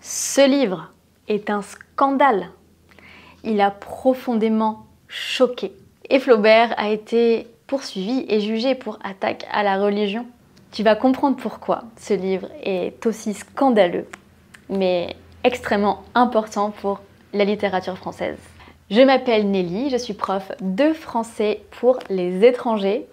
Ce livre est un scandale. Il a profondément choqué. Et Flaubert a été poursuivi et jugé pour attaque à la religion. Tu vas comprendre pourquoi ce livre est aussi scandaleux, mais extrêmement important pour la littérature française. Je m'appelle Nelly, je suis prof de français pour les étrangers.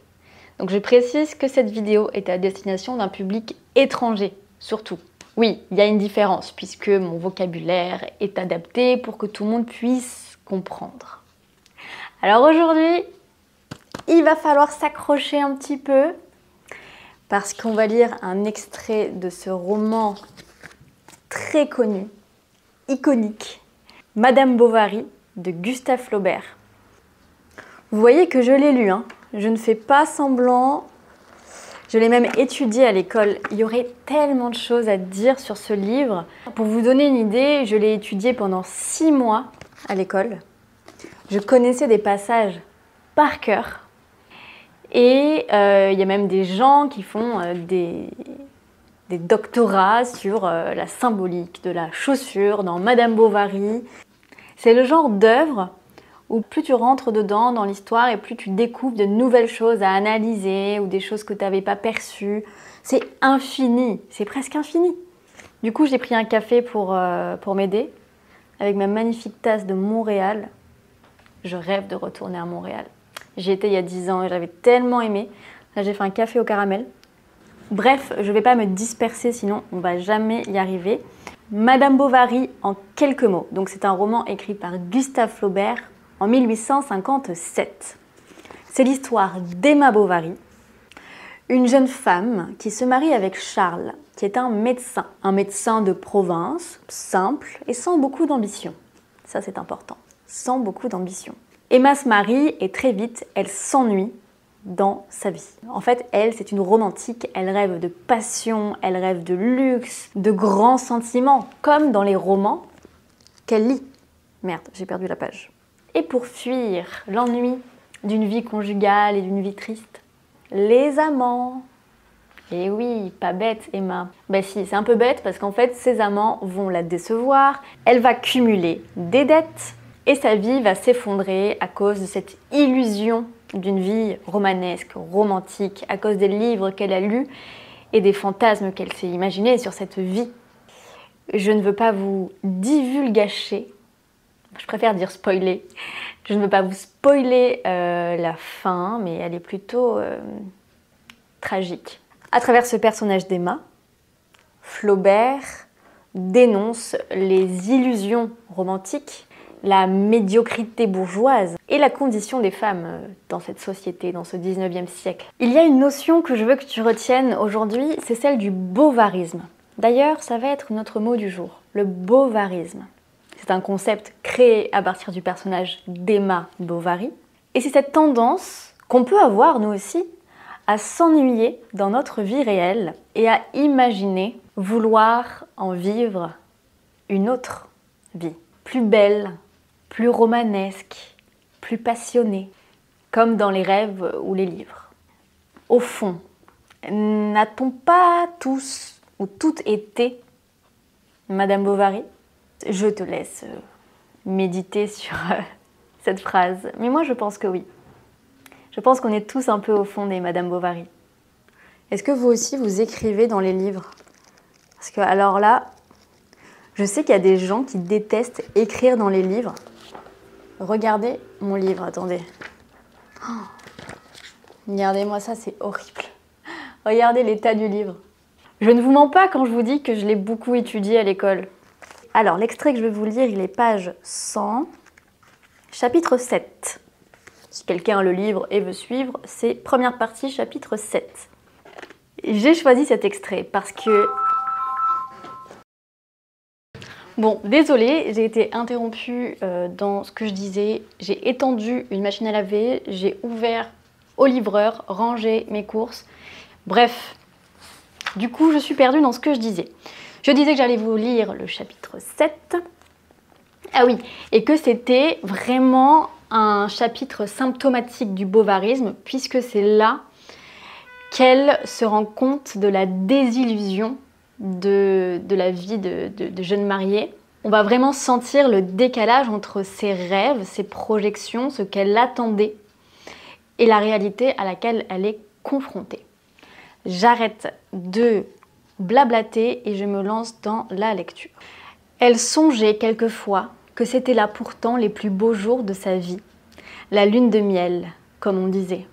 Donc je précise que cette vidéo est à destination d'un public étranger, surtout. Oui, il y a une différence puisque mon vocabulaire est adapté pour que tout le monde puisse comprendre. Alors aujourd'hui, il va falloir s'accrocher un petit peu parce qu'on va lire un extrait de ce roman très connu, iconique, Madame Bovary de Gustave Flaubert. Vous voyez que je l'ai lu, hein. Je ne fais pas semblant. Je l'ai même étudié à l'école. Il y aurait tellement de choses à dire sur ce livre. Pour vous donner une idée, je l'ai étudié pendant 6 mois à l'école. Je connaissais des passages par cœur. Et il y a même des gens qui font des doctorats sur la symbolique de la chaussure dans Madame Bovary. C'est le genre d'œuvre où plus tu rentres dedans dans l'histoire et plus tu découvres de nouvelles choses à analyser ou des choses que tu n'avais pas perçues. C'est infini, c'est presque infini. Du coup, j'ai pris un café pour m'aider avec ma magnifique tasse de Montréal. Je rêve de retourner à Montréal. J'y étais il y a 10 ans et j'avais tellement aimé. Là, j'ai fait un café au caramel. Bref, je ne vais pas me disperser, sinon on ne va jamais y arriver. Madame Bovary en quelques mots. Donc c'est un roman écrit par Gustave Flaubert en 1857. C'est l'histoire d'Emma Bovary, une jeune femme qui se marie avec Charles, qui est un médecin de province, simple et sans beaucoup d'ambition. Ça c'est important, sans beaucoup d'ambition. Emma se marie et très vite, elle s'ennuie dans sa vie. En fait, elle, c'est une romantique, elle rêve de passion, elle rêve de luxe, de grands sentiments, comme dans les romans qu'elle lit. Merde, j'ai perdu la page. Et pour fuir l'ennui d'une vie conjugale et d'une vie triste, les amants. Et oui, pas bête Emma. Ben si, c'est un peu bête parce qu'en fait, ses amants vont la décevoir, elle va cumuler des dettes et sa vie va s'effondrer à cause de cette illusion d'une vie romanesque, romantique, à cause des livres qu'elle a lus et des fantasmes qu'elle s'est imaginés sur cette vie. Je ne veux pas vous divulgacher, je préfère dire spoiler. Je ne veux pas vous spoiler la fin, mais elle est plutôt tragique. À travers ce personnage d'Emma, Flaubert dénonce les illusions romantiques, la médiocrité bourgeoise et la condition des femmes dans cette société, dans ce 19e siècle. Il y a une notion que je veux que tu retiennes aujourd'hui, c'est celle du bovarisme. D'ailleurs, ça va être notre mot du jour, le bovarisme. C'est un concept créé à partir du personnage d'Emma Bovary. Et c'est cette tendance qu'on peut avoir, nous aussi, à s'ennuyer dans notre vie réelle et à imaginer vouloir en vivre une autre vie, plus belle, plus romanesque, plus passionnée, comme dans les rêves ou les livres. Au fond, n'a-t-on pas tous ou toutes été Madame Bovary ? Je te laisse méditer sur cette phrase, mais moi je pense que oui. Je pense qu'on est tous un peu au fond des Madame Bovary. Est-ce que vous aussi vous écrivez dans les livres ? Parce que alors là, je sais qu'il y a des gens qui détestent écrire dans les livres. Regardez mon livre, attendez. Oh, regardez-moi ça, c'est horrible. Regardez l'état du livre. Je ne vous mens pas quand je vous dis que je l'ai beaucoup étudié à l'école. Alors, l'extrait que je vais vous lire, il est page 100, chapitre 7. Si quelqu'un a le livre et veut suivre, c'est première partie, chapitre 7. J'ai choisi cet extrait parce que... Bon, désolée, j'ai été interrompue dans ce que je disais. J'ai étendu une machine à laver, j'ai ouvert au livreur, rangé mes courses. Bref, du coup, je suis perdue dans ce que je disais. Je disais que j'allais vous lire le chapitre 7. Ah oui, et que c'était vraiment un chapitre symptomatique du bovarisme, puisque c'est là qu'elle se rend compte de la désillusion de la vie de jeune mariée. On va vraiment sentir le décalage entre ses rêves, ses projections, ce qu'elle attendait et la réalité à laquelle elle est confrontée. J'arrête de blablater et je me lance dans la lecture. Elle songeait quelquefois que c'était là pourtant les plus beaux jours de sa vie, la lune de miel, comme on disait.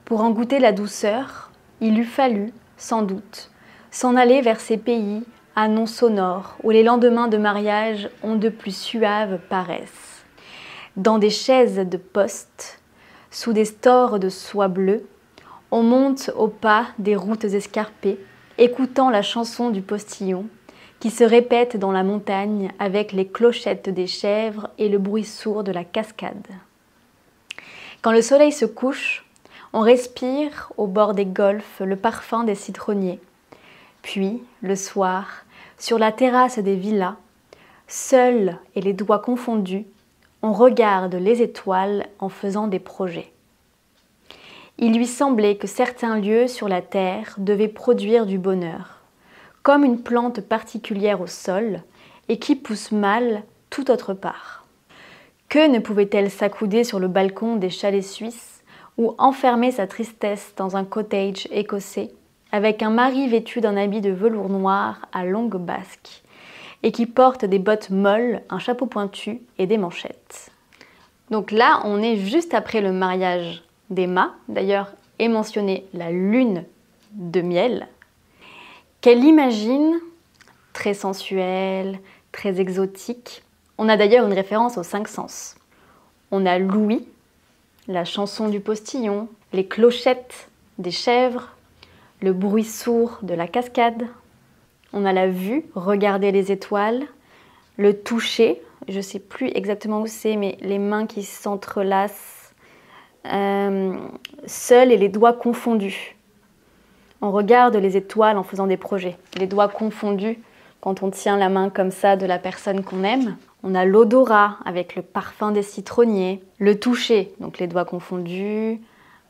Pour en goûter la douceur, il eût fallu, sans doute, s'en aller vers ces pays à noms sonores où les lendemains de mariage ont de plus suaves paresses. Dans des chaises de poste, sous des stores de soie bleue, on monte au pas des routes escarpées, écoutant la chanson du postillon qui se répète dans la montagne avec les clochettes des chèvres et le bruit sourd de la cascade. Quand le soleil se couche, on respire au bord des golfes le parfum des citronniers. Puis, le soir, sur la terrasse des villas, seuls et les doigts confondus, on regarde les étoiles en faisant des projets. Il lui semblait que certains lieux sur la terre devaient produire du bonheur, comme une plante particulière au sol et qui pousse mal tout autre part. Que ne pouvait-elle s'accouder sur le balcon des chalets suisses ou enfermer sa tristesse dans un cottage écossais avec un mari vêtu d'un habit de velours noir à longues basques et qui porte des bottes molles, un chapeau pointu et des manchettes. Donc là, on est juste après le mariage d'Emma, d'ailleurs est mentionnée la lune de miel, qu'elle imagine très sensuelle, très exotique. On a d'ailleurs une référence aux 5 sens. On a l'ouïe, la chanson du postillon, les clochettes des chèvres, le bruit sourd de la cascade. On a la vue, regarder les étoiles, le toucher, je ne sais plus exactement où c'est, mais les mains qui s'entrelacent, seuls et les doigts confondus. On regarde les étoiles en faisant des projets. Les doigts confondus quand on tient la main comme ça de la personne qu'on aime. On a l'odorat avec le parfum des citronniers. Le toucher, donc les doigts confondus,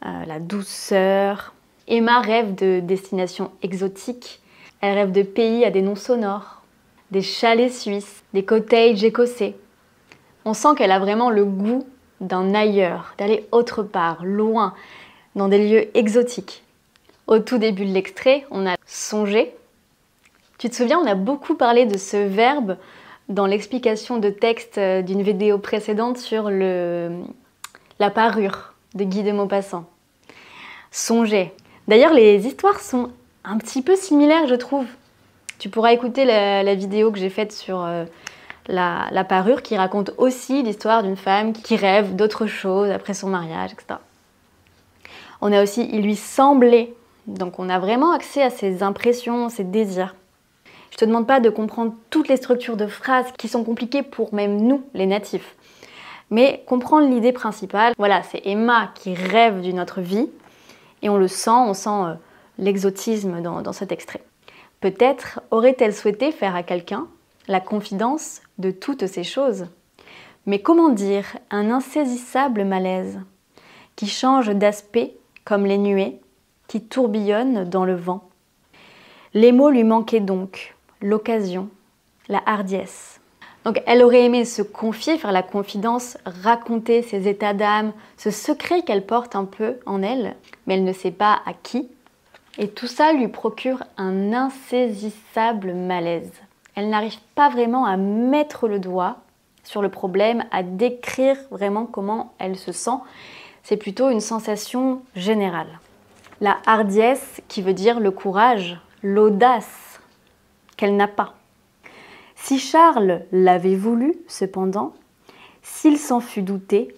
la douceur. Emma rêve de destinations exotiques. Elle rêve de pays à des noms sonores, des chalets suisses, des cottages écossais. On sent qu'elle a vraiment le goût d'un ailleurs, d'aller autre part, loin, dans des lieux exotiques. Au tout début de l'extrait, on a songé. Tu te souviens, on a beaucoup parlé de ce verbe dans l'explication de texte d'une vidéo précédente sur la parure de Guy de Maupassant. Songer. D'ailleurs, les histoires sont un petit peu similaires, je trouve. Tu pourras écouter la vidéo que j'ai faite sur la parure qui raconte aussi l'histoire d'une femme qui rêve d'autre chose après son mariage, etc. On a aussi « il lui semblait ». Donc on a vraiment accès à ses impressions, ses désirs. Je ne te demande pas de comprendre toutes les structures de phrases qui sont compliquées pour même nous, les natifs. Mais comprendre l'idée principale, voilà, c'est Emma qui rêve d'une autre vie et on sent l'exotisme dans cet extrait. Peut-être aurait-elle souhaité faire à quelqu'un la confidence de toutes ces choses. Mais comment dire un insaisissable malaise qui change d'aspect comme les nuées qui tourbillonnent dans le vent. Les mots lui manquaient donc, l'occasion, la hardiesse. Donc elle aurait aimé se confier, faire la confidence, raconter ses états d'âme, ce secret qu'elle porte un peu en elle, mais elle ne sait pas à qui. Et tout ça lui procure un insaisissable malaise. Elle n'arrive pas vraiment à mettre le doigt sur le problème, à décrire vraiment comment elle se sent. C'est plutôt une sensation générale. La hardiesse qui veut dire le courage, l'audace qu'elle n'a pas. Si Charles l'avait voulu, cependant, s'il s'en fût douté,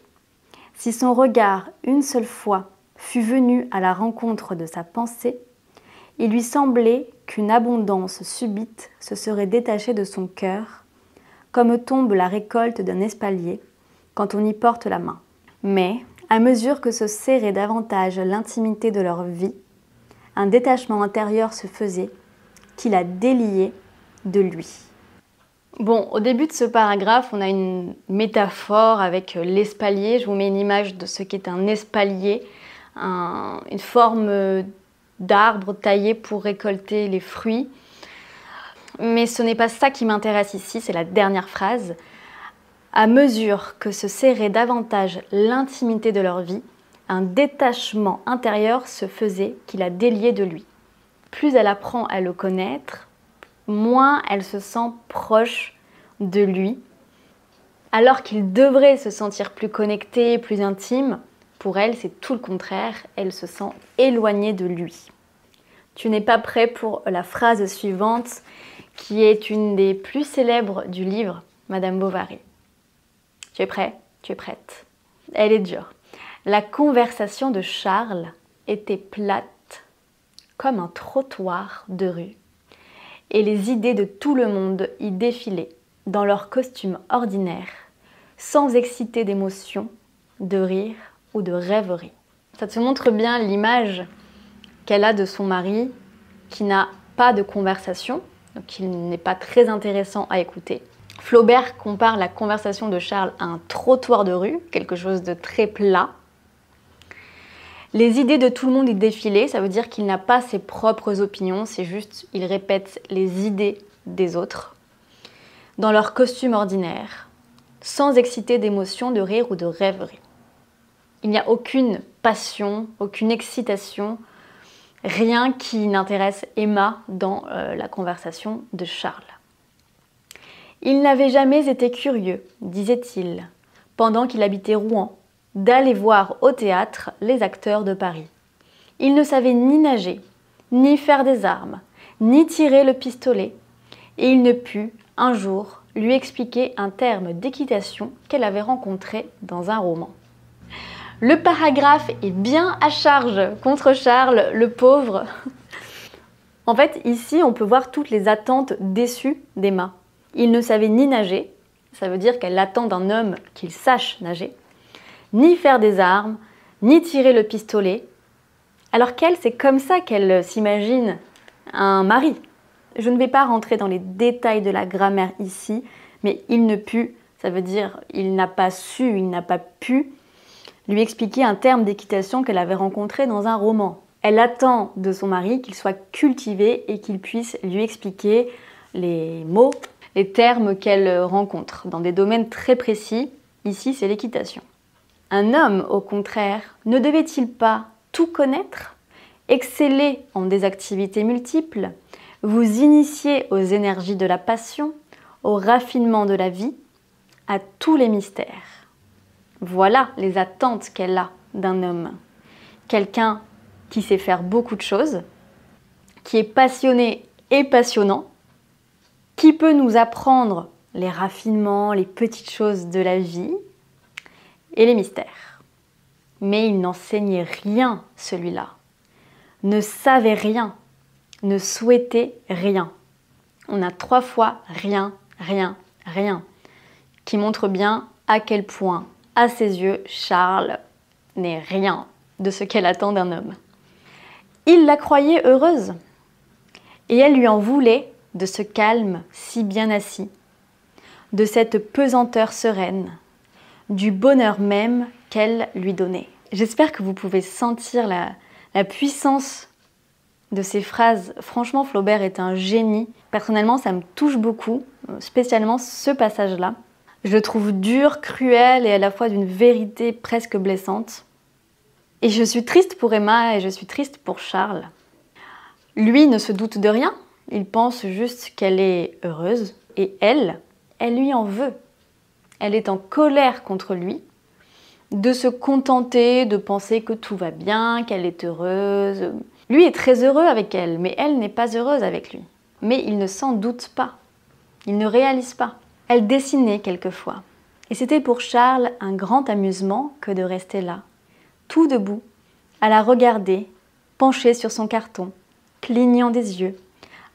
si son regard une seule fois fût venu à la rencontre de sa pensée, il lui semblait qu'une abondance subite se serait détachée de son cœur, comme tombe la récolte d'un espalier quand on y porte la main. Mais, à mesure que se serrait davantage l'intimité de leur vie, un détachement intérieur se faisait qui la déliait de lui. Bon, au début de ce paragraphe, on a une métaphore avec l'espalier. Je vous mets une image de ce qu'est un espalier, une forme d'arbre taillé pour récolter les fruits. Mais ce n'est pas ça qui m'intéresse ici, c'est la dernière phrase. À mesure que se serrait davantage l'intimité de leur vie, un détachement intérieur se faisait qui la déliait de lui. Plus elle apprend à le connaître, moins elle se sent proche de lui. Alors qu'il devrait se sentir plus connecté, plus intime, pour elle, c'est tout le contraire, elle se sent éloignée de lui. Tu n'es pas prêt pour la phrase suivante, qui est une des plus célèbres du livre, Madame Bovary. Tu es prêt? Tu es prête? Elle est dure. La conversation de Charles était plate comme un trottoir de rue, et les idées de tout le monde y défilaient dans leur costume ordinaire, sans exciter d'émotion, de rire ou de rêverie. Ça te montre bien l'image qu'elle a de son mari qui n'a pas de conversation, donc il n'est pas très intéressant à écouter. Flaubert compare la conversation de Charles à un trottoir de rue, quelque chose de très plat. Les idées de tout le monde y défilaient, ça veut dire qu'il n'a pas ses propres opinions, c'est juste, il répète les idées des autres, dans leur costume ordinaire, sans exciter d'émotion, de rire ou de rêverie. Il n'y a aucune passion, aucune excitation, rien qui n'intéresse Emma dans la conversation de Charles. Il n'avait jamais été curieux, disait-il, pendant qu'il habitait Rouen, d'aller voir au théâtre les acteurs de Paris. Il ne savait ni nager, ni faire des armes, ni tirer le pistolet, et il ne put, un jour, lui expliquer un terme d'équitation qu'elle avait rencontré dans un roman. Le paragraphe est bien à charge contre Charles, le pauvre. En fait, ici, on peut voir toutes les attentes déçues d'Emma. Il ne savait ni nager, ça veut dire qu'elle attend d'un homme qu'il sache nager, ni faire des armes, ni tirer le pistolet, alors qu'elle, c'est comme ça qu'elle s'imagine un mari. Je ne vais pas rentrer dans les détails de la grammaire ici, mais il ne put, ça veut dire il n'a pas su, il n'a pas pu lui expliquer un terme d'équitation qu'elle avait rencontré dans un roman. Elle attend de son mari qu'il soit cultivé et qu'il puisse lui expliquer les mots, les termes qu'elle rencontre dans des domaines très précis. Ici, c'est l'équitation. Un homme, au contraire, ne devait-il pas tout connaître, exceller en des activités multiples, vous initier aux énergies de la passion, au raffinement de la vie, à tous les mystères? Voilà les attentes qu'elle a d'un homme. Quelqu'un qui sait faire beaucoup de choses, qui est passionné et passionnant, qui peut nous apprendre les raffinements, les petites choses de la vie et les mystères. Mais il n'enseignait rien, celui-là. Ne savait rien, ne souhaitait rien. On a 3 fois rien, rien, rien, qui montre bien à quel point, à ses yeux, Charles n'est rien de ce qu'elle attend d'un homme. Il la croyait heureuse, et elle lui en voulait de ce calme si bien assis, de cette pesanteur sereine, du bonheur même qu'elle lui donnait. J'espère que vous pouvez sentir la puissance de ces phrases. Franchement, Flaubert est un génie. Personnellement, ça me touche beaucoup, spécialement ce passage-là. Je le trouve dur, cruel et à la fois d'une vérité presque blessante. Et je suis triste pour Emma et je suis triste pour Charles. Lui ne se doute de rien, il pense juste qu'elle est heureuse et elle lui en veut. Elle est en colère contre lui, de se contenter de penser que tout va bien, qu'elle est heureuse. Lui est très heureux avec elle, mais elle n'est pas heureuse avec lui. Mais il ne s'en doute pas, il ne réalise pas. Elle dessinait quelquefois. Et c'était pour Charles un grand amusement que de rester là, tout debout, à la regarder, penché sur son carton, clignant des yeux,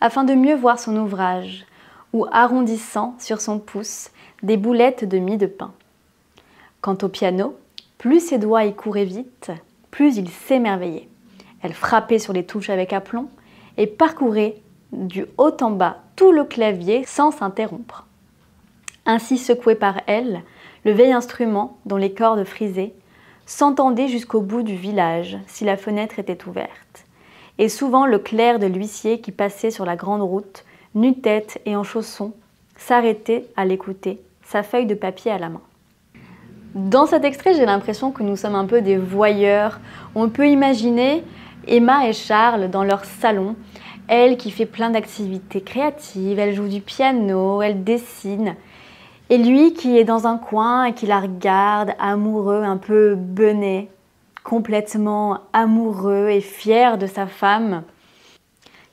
afin de mieux voir son ouvrage, ou arrondissant sur son pouce des boulettes de mie de pain. Quant au piano, plus ses doigts y couraient vite, plus il s'émerveillait. Elle frappait sur les touches avec aplomb et parcourait du haut en bas tout le clavier sans s'interrompre. Ainsi secoué par elle, le vieil instrument, dont les cordes frisaient, s'entendait jusqu'au bout du village si la fenêtre était ouverte. Et souvent le clair de l'huissier qui passait sur la grande route nu-tête et en chaussons, s'arrêter à l'écouter, sa feuille de papier à la main. Dans cet extrait, j'ai l'impression que nous sommes un peu des voyeurs. On peut imaginer Emma et Charles dans leur salon, elle qui fait plein d'activités créatives, elle joue du piano, elle dessine, et lui qui est dans un coin et qui la regarde, amoureux, un peu bené, complètement amoureux et fier de sa femme.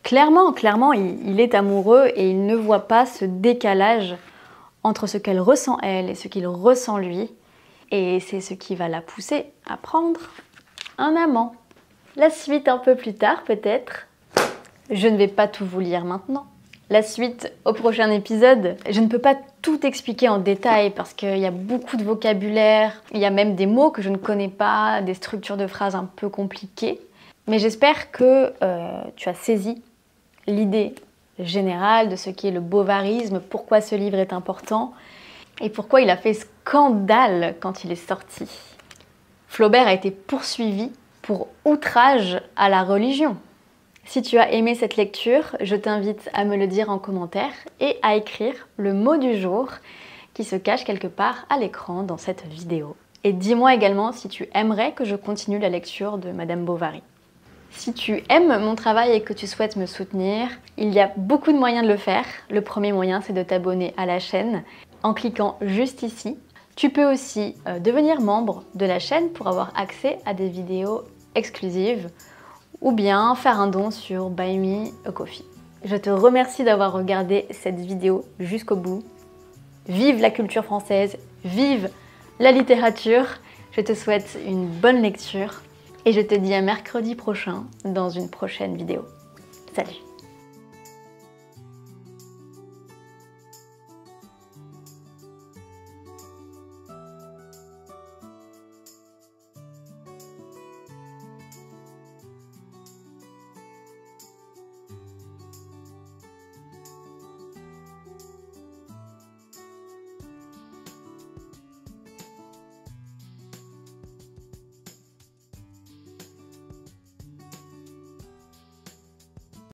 Clairement, il est amoureux et il ne voit pas ce décalage entre ce qu'elle ressent elle et ce qu'il ressent lui. Et c'est ce qui va la pousser à prendre un amant. La suite un peu plus tard peut-être. Je ne vais pas tout vous lire maintenant. La suite au prochain épisode. Je ne peux pas tout expliquer en détail parce qu'il y a beaucoup de vocabulaire, il y a même des mots que je ne connais pas, des structures de phrases un peu compliquées. Mais j'espère que tu as saisi l'idée générale de ce qu'est le bovarisme, pourquoi ce livre est important et pourquoi il a fait scandale quand il est sorti. Flaubert a été poursuivi pour outrage à la religion. Si tu as aimé cette lecture, je t'invite à me le dire en commentaire et à écrire le mot du jour qui se cache quelque part à l'écran dans cette vidéo. Et dis-moi également si tu aimerais que je continue la lecture de Madame Bovary. Si tu aimes mon travail et que tu souhaites me soutenir, il y a beaucoup de moyens de le faire. Le premier moyen, c'est de t'abonner à la chaîne en cliquant juste ici. Tu peux aussi devenir membre de la chaîne pour avoir accès à des vidéos exclusives ou bien faire un don sur Buy Me a Coffee. Je te remercie d'avoir regardé cette vidéo jusqu'au bout. Vive la culture française, vive la littérature. Je te souhaite une bonne lecture et je te dis à mercredi prochain dans une prochaine vidéo. Salut!